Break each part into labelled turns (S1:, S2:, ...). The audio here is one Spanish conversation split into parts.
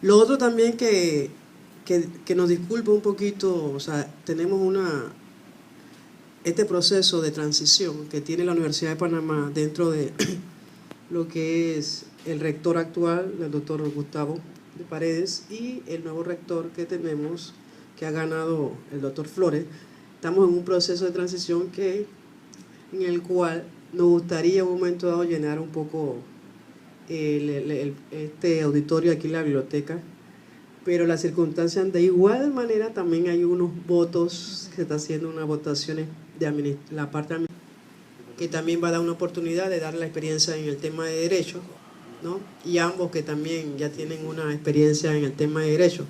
S1: Lo otro también que nos disculpa un poquito, o sea, tenemos este proceso de transición que tiene la Universidad de Panamá dentro de lo que es el rector actual, el doctor Gustavo de Paredes, y el nuevo rector que tenemos, que ha ganado el doctor Flores. Estamos en un proceso de transición en el cual nos gustaría en un momento dado llenar un poco este auditorio aquí en la biblioteca, pero las circunstancias de igual manera también hay unos votos, se está haciendo unas votaciones de la parte que también va a dar una oportunidad de dar la experiencia en el tema de derecho, ¿no? Y ambos que también ya tienen una experiencia en el tema de derecho.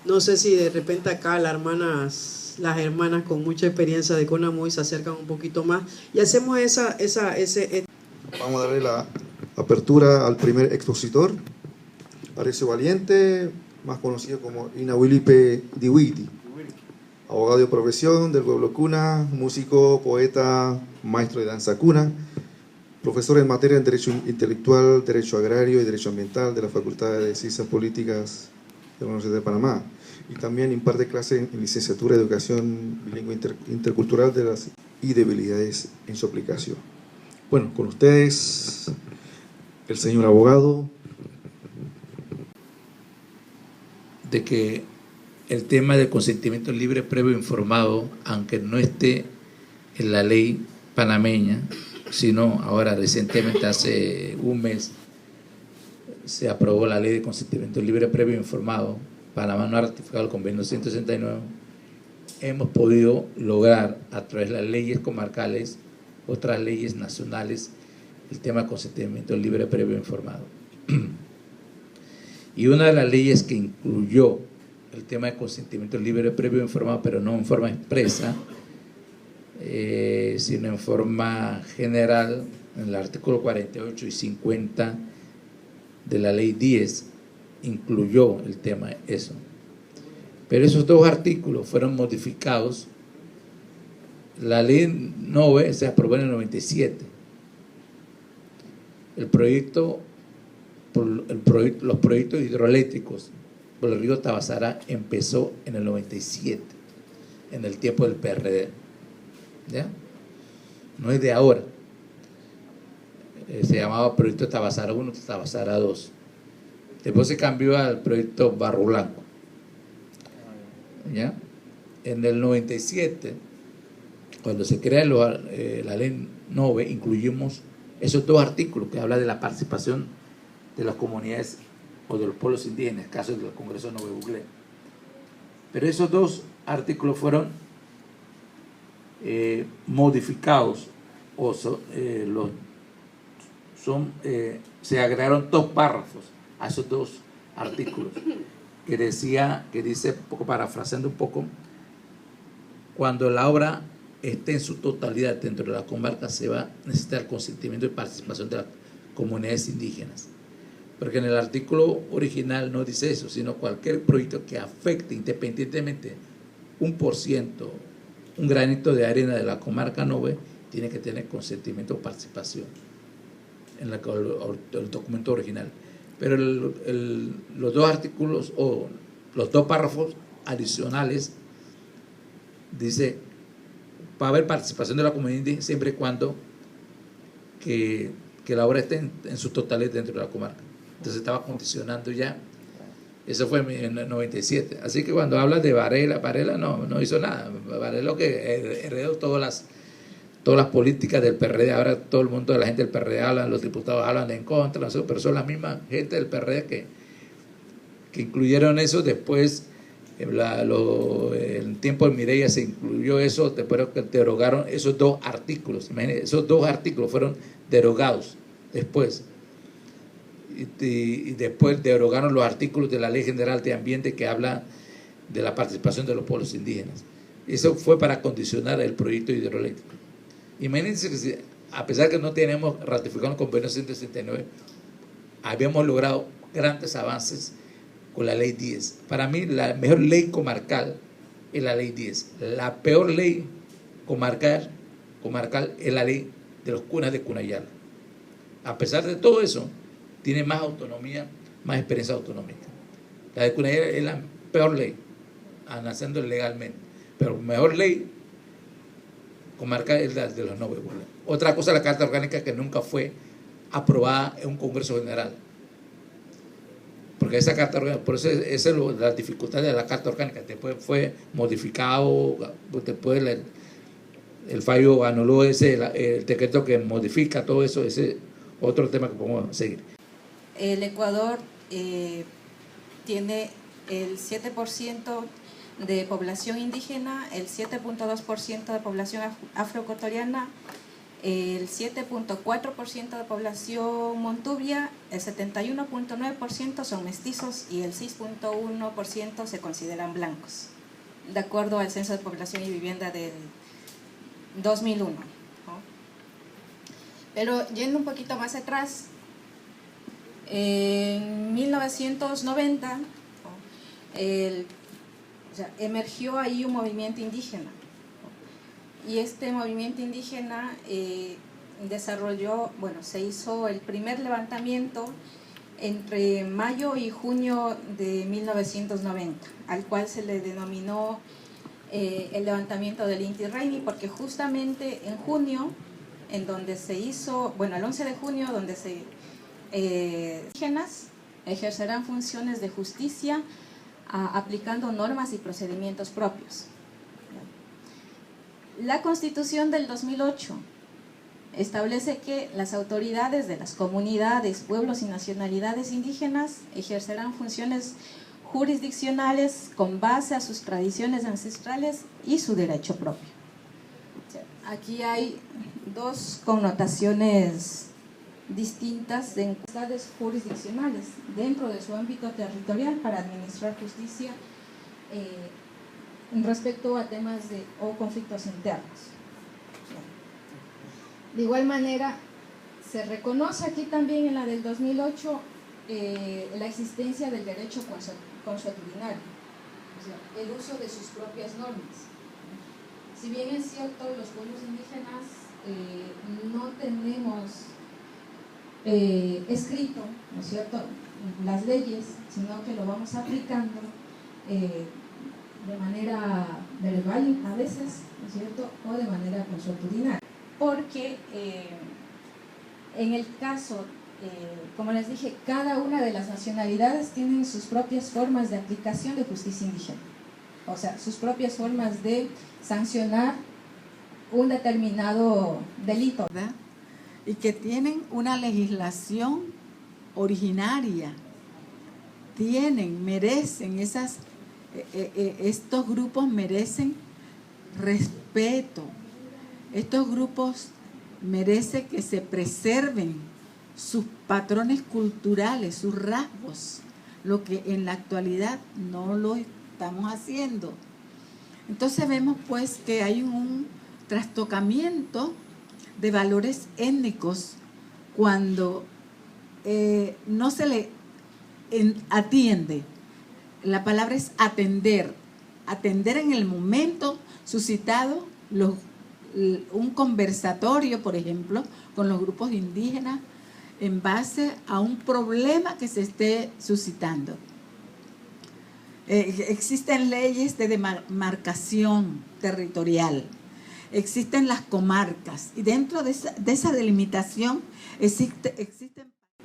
S1: No sé si de repente acá las hermanas con mucha experiencia de CONAMUY se acercan un poquito más y hacemos ese.
S2: Vamos a darle la apertura al primer expositor, Arecio Valiente, más conocido como Inawilipe Diwiti, abogado de profesión del pueblo cuna, músico, poeta, maestro de danza cuna, profesor en materia de Derecho Intelectual, Derecho Agrario y Derecho Ambiental de la Facultad de Ciencias Políticas de la Universidad de Panamá, y también imparte clases en licenciatura de Educación Bilingüe Intercultural y de habilidades en su aplicación. Bueno, con ustedes, el señor abogado.
S3: De que el tema del consentimiento libre, previo e informado, aunque no esté en la ley panameña, sino ahora recientemente, hace un mes, se aprobó la ley de consentimiento libre, previo e informado. Panamá no ha ratificado el convenio 169. Hemos podido lograr a través de las leyes comarcales, otras leyes nacionales, el tema del consentimiento libre, previo e informado. Y una de las leyes que incluyó el tema de consentimiento libre, previo e informado, pero no en forma expresa, sino en forma general, en el artículo 48 y 50 de la ley 10, incluyó el tema de eso. Pero esos dos artículos fueron modificados. La ley 9 se aprobó en el 97. Los proyectos hidroeléctricos por el río Tabasara empezó en el 97, en el tiempo del PRD. ¿Ya? No es de ahora. Se llamaba proyecto Tabasara 1, Tabasara 2. Después se cambió al proyecto Barro Blanco. ¿Ya? En el 97, cuando se crea la ley 9, incluimos esos dos artículos que hablan de la participación de las comunidades o de los pueblos indígenas, caso del Congreso de Nuevo Buglé. Pero esos dos artículos fueron modificados o se agregaron dos párrafos a esos dos artículos que dice, poco parafraseando un poco, cuando la obra esté en su totalidad dentro de la comarca se va a necesitar el consentimiento y participación de las comunidades indígenas. porque en el artículo original no dice eso, sino cualquier proyecto que afecte independientemente 1%, un granito de arena de la comarca Nove, tiene que tener consentimiento o participación en el documento original. Pero los dos artículos o los dos párrafos adicionales dice, va a haber participación de la comunidad indígena siempre y cuando que la obra esté en su totalidad dentro de la comarca. Entonces estaba condicionando ya. Eso fue en el 97. Así que cuando hablas de Varela no hizo nada. Varela lo que heredó todas las políticas del PRD. Ahora todo el mundo, la gente del PRD habla, los diputados hablan en contra, no sé, pero son la misma gente del PRD que incluyeron eso. Después, en el tiempo de Mireya se incluyó eso, después que derogaron esos dos artículos. Imagínense, esos dos artículos fueron derogados después. Y después derogaron los artículos de la Ley General de Ambiente que habla de la participación de los pueblos indígenas. Eso fue para condicionar el proyecto hidroeléctrico. Imagínense que a pesar que no tenemos ratificado el convenio 169, habíamos logrado grandes avances con la ley 10. Para mí la mejor ley comarcal es la ley 10. La peor ley comarcal es la ley de los cunas de Cunayala. A pesar de todo eso, tiene más autonomía, más experiencia autonómica. La de Cunayala es la peor ley, naciendo legalmente, pero mejor ley comarcal es la de los Nove. Otra cosa, la Carta Orgánica que nunca fue aprobada en un Congreso General, porque esa Carta Orgánica, por eso esa es la dificultad de la Carta Orgánica. Después fue modificado, después el fallo anuló el decreto que modifica todo eso. Ese otro tema que podemos seguir.
S4: El Ecuador tiene el 7% de población indígena, el 7.2% de población afroecuatoriana, el 7.4% de población montubia, el 71.9% son mestizos y el 6.1% se consideran blancos, de acuerdo al Censo de Población y Vivienda del 2001. ¿No? Pero yendo un poquito más atrás, en 1990 emergió ahí un movimiento indígena, y este movimiento indígena se hizo el primer levantamiento entre mayo y junio de 1990, al cual se le denominó el levantamiento del Inti Raymi, porque justamente en junio, en donde se hizo, el 11 de junio, donde indígenas ejercerán funciones de justicia aplicando normas y procedimientos propios. La Constitución del 2008 establece que las autoridades de las comunidades, pueblos y nacionalidades indígenas ejercerán funciones jurisdiccionales con base a sus tradiciones ancestrales y su derecho propio. Aquí hay dos connotaciones distintas de entidades jurisdiccionales dentro de su ámbito territorial para administrar justicia respecto a temas o conflictos internos. De igual manera, se reconoce aquí también en la del 2008 la existencia del derecho consuetudinario, o sea, el uso de sus propias normas. Si bien es cierto, los pueblos indígenas no tenemos escrito, ¿no es cierto?, las leyes, sino que lo vamos aplicando de manera verbal a veces, ¿no es cierto?, o de manera consuetudinaria. Porque en el caso, como les dije, cada una de las nacionalidades tienen sus propias formas de aplicación de justicia indígena, o sea, sus propias formas de sancionar un determinado delito,
S5: ¿verdad? Y que tienen una legislación originaria, merecen estos grupos merecen respeto, estos grupos merecen que se preserven sus patrones culturales, sus rasgos, lo que en la actualidad no lo estamos haciendo. Entonces vemos pues que hay un trastocamiento de valores étnicos cuando no se le atiende. La palabra es atender. Atender en el momento suscitado, un conversatorio, por ejemplo, con los grupos indígenas en base a un problema que se esté suscitando. Existen leyes de demarcación territorial, existen las comarcas, y dentro de esa delimitación existen...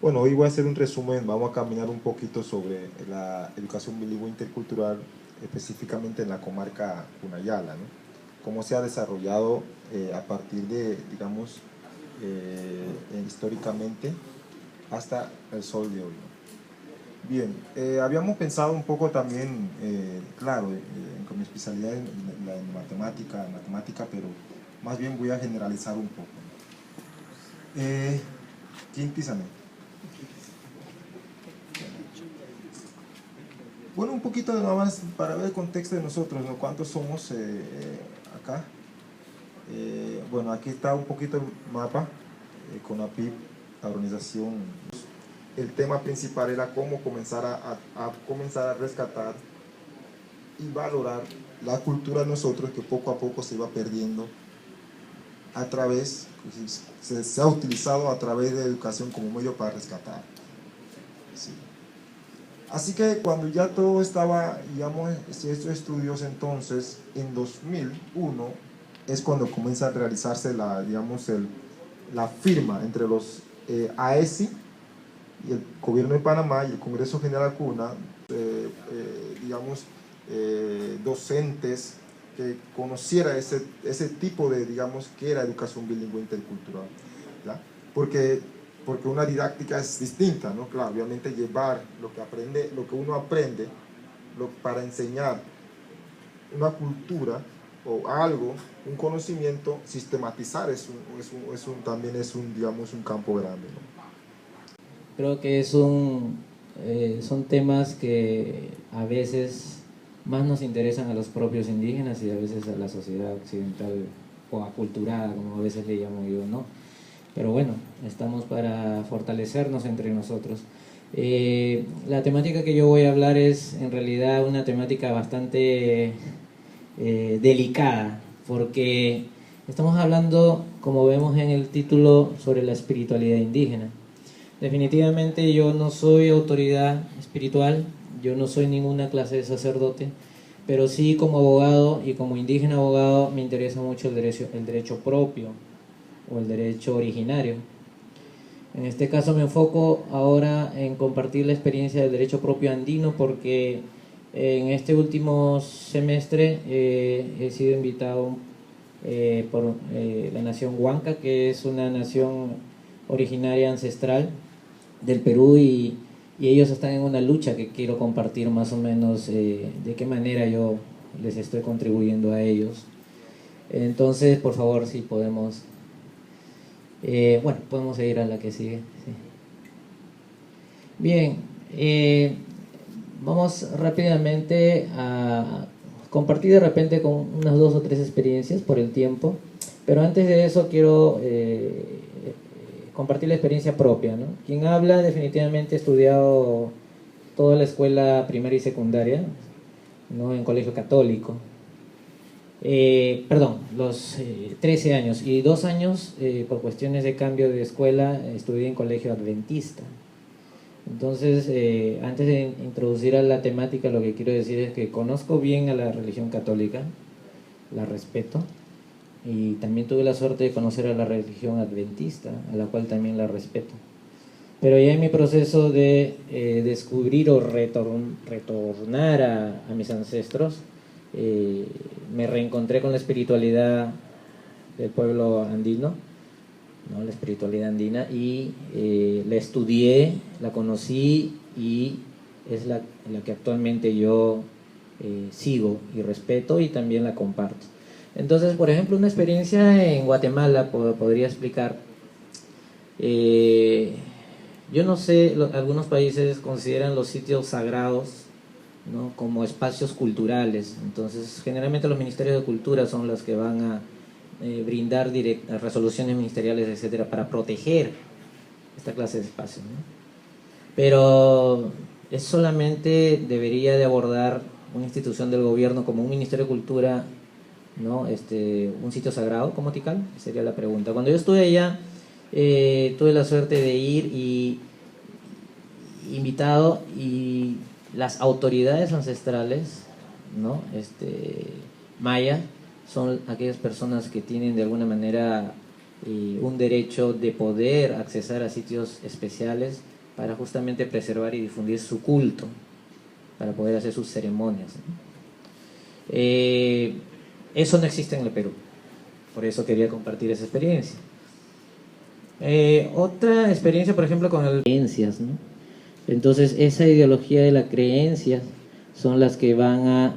S6: Bueno, hoy voy a hacer un resumen, vamos a caminar un poquito sobre la educación bilingüe intercultural, específicamente en la comarca Cunayala, ¿no? Cómo se ha desarrollado a partir de, digamos, históricamente hasta el sol de hoy, ¿no? Bien, habíamos pensado un poco también, claro, con mi especialidad en matemática, pero más bien voy a generalizar un poco, ¿no? ¿Quién empieza? Bueno, un poquito nada más para ver el contexto de nosotros, ¿no? ¿Cuántos somos acá? Bueno, aquí está un poquito el mapa, con APIP, la organización. El tema principal era cómo comenzar a rescatar y valorar la cultura de nosotros, que poco a poco se iba perdiendo a través, se ha utilizado a través de educación como medio para rescatar. Sí. Así que cuando ya todo estaba, digamos, estos estudios, entonces, en 2001 es cuando comienza a realizarse la firma entre los AESI y el Gobierno de Panamá y el Congreso General Cuna, docentes que conociera ese tipo de, digamos, que era educación bilingüe intercultural, ¿ya? Porque una didáctica es distinta, ¿no? Claro, obviamente llevar lo que uno aprende para enseñar una cultura o algo, un conocimiento, sistematizar también es un campo grande, ¿no?
S7: Creo que son temas que a veces más nos interesan a los propios indígenas y a veces a la sociedad occidental o aculturada, como a veces le llamo yo, ¿no? Pero bueno, estamos para fortalecernos entre nosotros. La temática que yo voy a hablar es en realidad una temática bastante delicada, porque estamos hablando, como vemos en el título, sobre la espiritualidad indígena. Definitivamente yo no soy autoridad espiritual, yo no soy ninguna clase de sacerdote, pero sí como abogado y como indígena abogado me interesa mucho el derecho propio o el derecho originario. En este caso me enfoco ahora en compartir la experiencia del derecho propio andino, porque en este último semestre he sido invitado por la nación Huanca, que es una nación originaria ancestral del Perú, y ellos están en una lucha que quiero compartir más o menos de qué manera yo les estoy contribuyendo a ellos. Entonces, por favor, si podemos... bueno, podemos seguir a la que sigue. Sí. Bien, vamos rápidamente a compartir de repente con unas 2 o 3 experiencias por el tiempo, pero antes de eso quiero compartir la experiencia propia, ¿no? Quien habla definitivamente ha estudiado toda la escuela primaria y secundaria, ¿no? En colegio católico. Los 13 años y 2 años por cuestiones de cambio de escuela estudié en colegio adventista. Entonces, antes de introducir a la temática, lo que quiero decir es que conozco bien a la religión católica, la respeto, y también tuve la suerte de conocer a la religión adventista, a la cual también la respeto. Pero ya en mi proceso de descubrir o retornar a mis ancestros, me reencontré con la espiritualidad del pueblo andino, ¿no? La espiritualidad andina, y la estudié, la conocí, y es la que actualmente yo sigo y respeto, y también la comparto. Entonces, por ejemplo, una experiencia en Guatemala podría explicar. Yo no sé, algunos países consideran los sitios sagrados, ¿no?, como espacios culturales. Entonces, generalmente los ministerios de cultura son los que van a brindar resoluciones ministeriales, etcétera, para proteger esta clase de espacios, ¿no? pero es solamente debería de abordar una institución del gobierno como un Ministerio de Cultura, ¿no? Un sitio sagrado como Tikal, sería la pregunta. Cuando yo estuve allá, tuve la suerte de ir y invitado, y las autoridades ancestrales, ¿no? Maya, son aquellas personas que tienen de alguna manera un derecho de poder accesar a sitios especiales para justamente preservar y difundir su culto, para poder hacer sus ceremonias, ¿no? Eso no existe en el Perú, por eso quería compartir esa experiencia. Otra experiencia, por ejemplo, con las creencias, ¿no? Entonces, esa ideología de las creencias son las que van a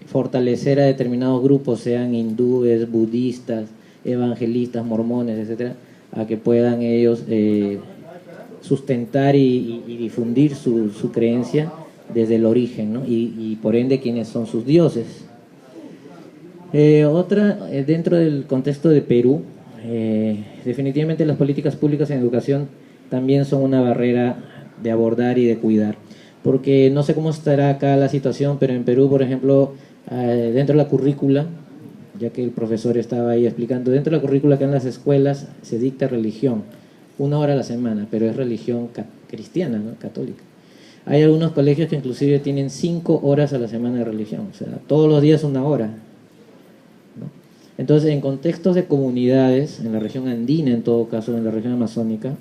S7: fortalecer a determinados grupos, sean hindúes, budistas, evangelistas, mormones, etcétera, a que puedan ellos sustentar y difundir su creencia desde el origen, ¿no? Y por ende quiénes son sus dioses. Otra, dentro del contexto de Perú, definitivamente las políticas públicas en educación también son una barrera de abordar y de cuidar, porque no sé cómo estará acá la situación, pero en Perú, por ejemplo, dentro de la currícula, ya que el profesor estaba ahí explicando, dentro de la currícula que en las escuelas se dicta religión, 1 hora a la semana, pero es religión cristiana, ¿no? Católica. Hay algunos colegios que inclusive tienen 5 horas a la semana de religión, o sea, todos los días 1 hora, ¿no? Entonces, en contextos de comunidades, en la región andina en todo caso, en la región amazónica,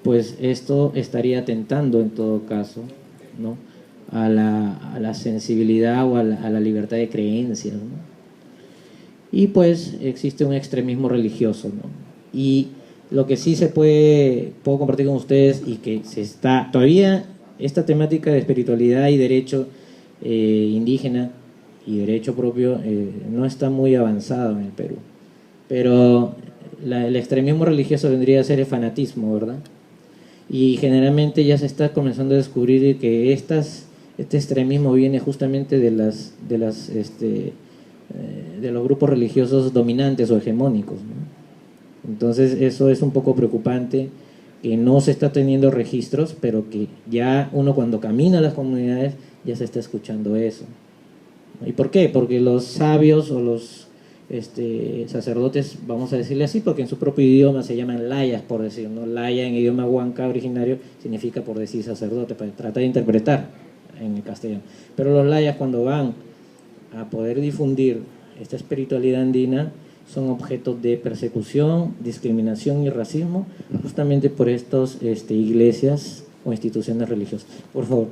S7: pues esto estaría atentando en todo caso, ¿no? a la sensibilidad o a la libertad de creencias, ¿no? Y pues existe un extremismo religioso, ¿no? Y lo que sí puedo compartir con ustedes, y que todavía esta temática de espiritualidad y derecho indígena y derecho propio no está muy avanzado en el Perú, pero el extremismo religioso vendría a ser el fanatismo, ¿verdad? Y generalmente ya se está comenzando a descubrir que este extremismo viene justamente de los grupos religiosos dominantes o hegemónicos, ¿no? Entonces eso es un poco preocupante, que no se está teniendo registros, pero que ya uno cuando camina a las comunidades ya se está escuchando eso. ¿Y por qué? Porque los sabios o los sacerdotes, vamos a decirle así, porque en su propio idioma se llaman layas, por decir, ¿no? Laya en idioma huanca originario significa, por decir, sacerdote, para tratar de interpretar en el castellano. Pero los layas, cuando van a poder difundir esta espiritualidad andina, son objetos de persecución, discriminación y racismo, justamente por estas iglesias o instituciones religiosas. Por favor.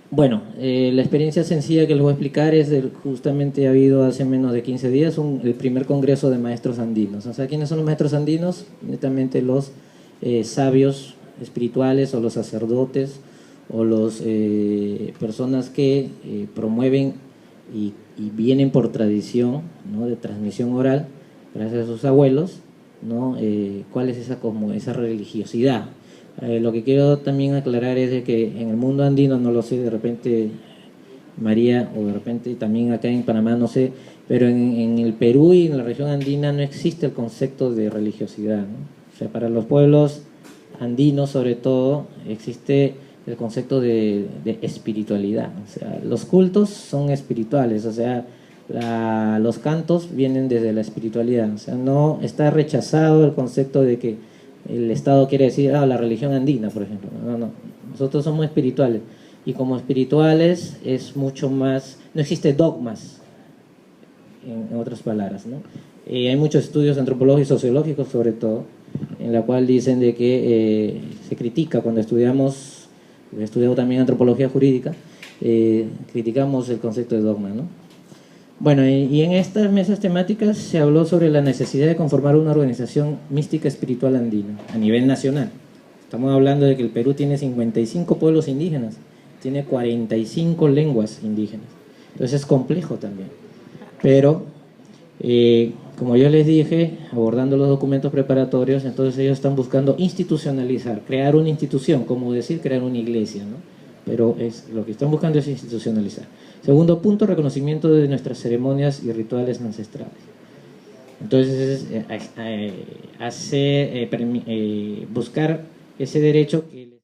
S7: Bueno, la experiencia sencilla que les voy a explicar es justamente ha habido hace menos de 15 días el primer congreso de maestros andinos. O sea, ¿quiénes son los maestros andinos? Netamente los sabios espirituales o los sacerdotes o los personas que promueven y vienen por tradición, ¿no? De transmisión oral, gracias a sus abuelos, ¿no? ¿Cuál es esa religiosidad? Lo que quiero también aclarar es de que en el mundo andino, no lo sé, de repente María, o de repente también acá en Panamá, no sé, pero en el Perú y en la región andina no existe el concepto de religiosidad, ¿no? O sea, para los pueblos andinos sobre todo existe el concepto de espiritualidad. O sea, los cultos son espirituales, o sea, los cantos vienen desde la espiritualidad. O sea, no está rechazado el concepto de que el Estado quiere decir, la religión andina, por ejemplo. No, nosotros somos espirituales, y como espirituales es mucho más, no existe dogmas, en otras palabras, ¿no? Hay muchos estudios antropológicos y sociológicos, sobre todo, en la cual dicen de que se critica cuando estudiamos, he estudiado también antropología jurídica, criticamos el concepto de dogma, ¿no? Bueno, y en estas mesas temáticas se habló sobre la necesidad de conformar una organización mística espiritual andina a nivel nacional. Estamos hablando de que el Perú tiene 55 pueblos indígenas, tiene 45 lenguas indígenas, entonces es complejo también. Pero, como yo les dije, abordando los documentos preparatorios, entonces ellos están buscando institucionalizar, crear una institución, como decir crear una iglesia, ¿no? Pero lo que están buscando es institucionalizar. Segundo punto, reconocimiento de nuestras ceremonias y rituales ancestrales. Entonces, buscar ese derecho que